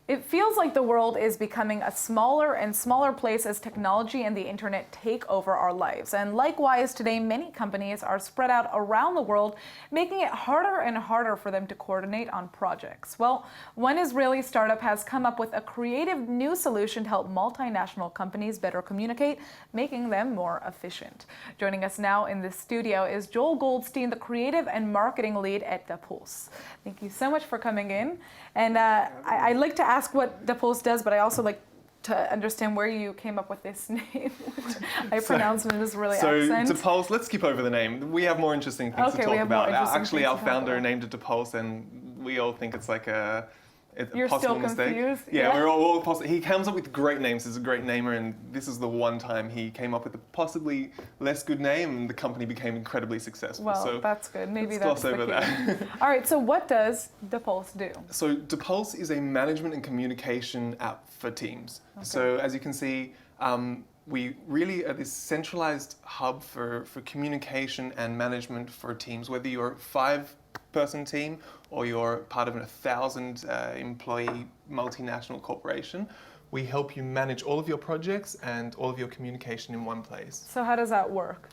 It feels like the world is becoming a smaller and smaller place as technology and the internet take over our lives. And likewise, today many companies are spread out around the world, making it harder and harder for them to coordinate on projects. Well, one Israeli startup has come up with a creative new solution to help multinational companies better communicate, making them more efficient. Joining us now in the studio is Joel Goldstein, the creative and marketing lead at Dapulse. Thank you so much for coming in. And I'd like to ask what Dapulse does, but I also like to understand where you came up with this name, which I pronounce in this really accent. So Dapulse, let's skip over the name. We have more interesting things to talk about. Actually, our founder named it Dapulse, and we all think it's like a possible mistake. Confused? Yeah, we're all possible. He comes up with great names. He's a great namer, and this is the one time he came up with a possibly less good name, and the company became incredibly successful. Well, so that's good. Maybe let's that's gloss over that. All right. So what does Dapulse do? So Dapulse is a management and communication app for teams. Okay. So as you can see, we really are this centralized hub for communication and management for teams, whether you're a 5-person team or you're part of a 1,000 employee multinational corporation. We help you manage all of your projects and all of your communication in one place. So how does that work?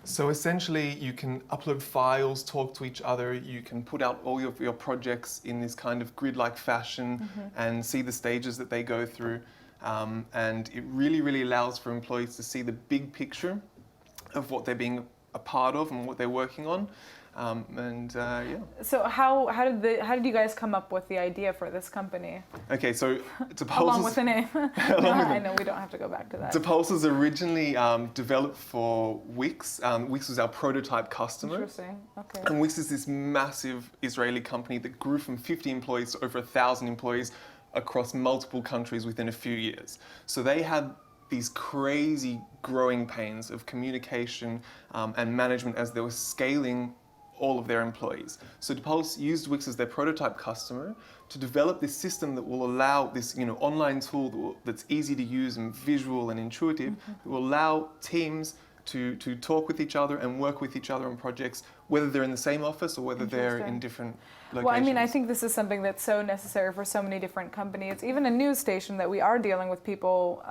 So essentially you can upload files, talk to each other, you can put out all of your projects in this kind of grid-like fashion and see the stages that they go through. And it really allows for employees to see the big picture of what they're being a part of and what they're working on. Yeah. So how did you guys come up with the idea for this company? Okay, so Dapulse along with the name. I know we don't have to go back to that. Dapulse was originally developed for Wix. Wix was our prototype customer. Interesting. Okay. And Wix is this massive Israeli company that grew from 50 employees to over 1,000 employees across multiple countries within a few years. So they had these crazy growing pains of communication and management as they were scaling all of their employees. So Dapulse used Wix as their prototype customer to develop this system that will allow this online tool that's easy to use and visual and intuitive, that will allow teams to talk with each other and work with each other on projects, whether they're in the same office or whether they're in different locations. Well, I mean, I think this is something that's so necessary for so many different companies, even a news station that we are dealing with people,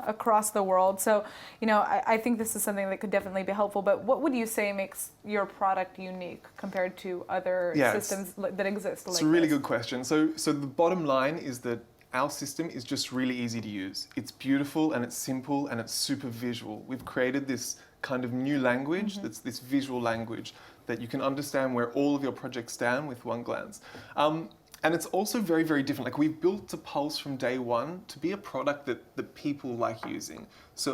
across the world. So, I think this is something that could definitely be helpful. But what would you say makes your product unique compared to other systems that exist? It's a really good question. So the bottom line is that our system is just really easy to use. It's beautiful and it's simple and it's super visual. We've created this kind of new language that's this visual language that you can understand where all of your projects stand with one glance. And it's also very different. Like, we've built Dapulse from day one to be a product that people like using. So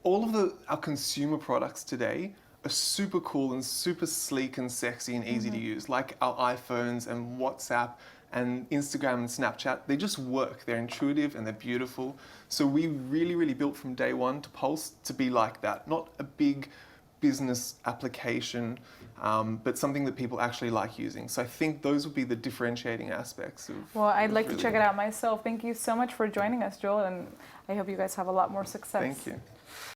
all of our consumer products today are super cool and super sleek and sexy and easy to use, like our iPhones and WhatsApp and Instagram and Snapchat. They just work. They're intuitive and they're beautiful. So we really built from day one Dapulse to be like that. Not a big business application, but something that people actually like using. So I think those would be the differentiating aspects of. Well, I'd like to check it out myself. Thank you so much for joining us, Joel, and I hope you guys have a lot more success. Thank you.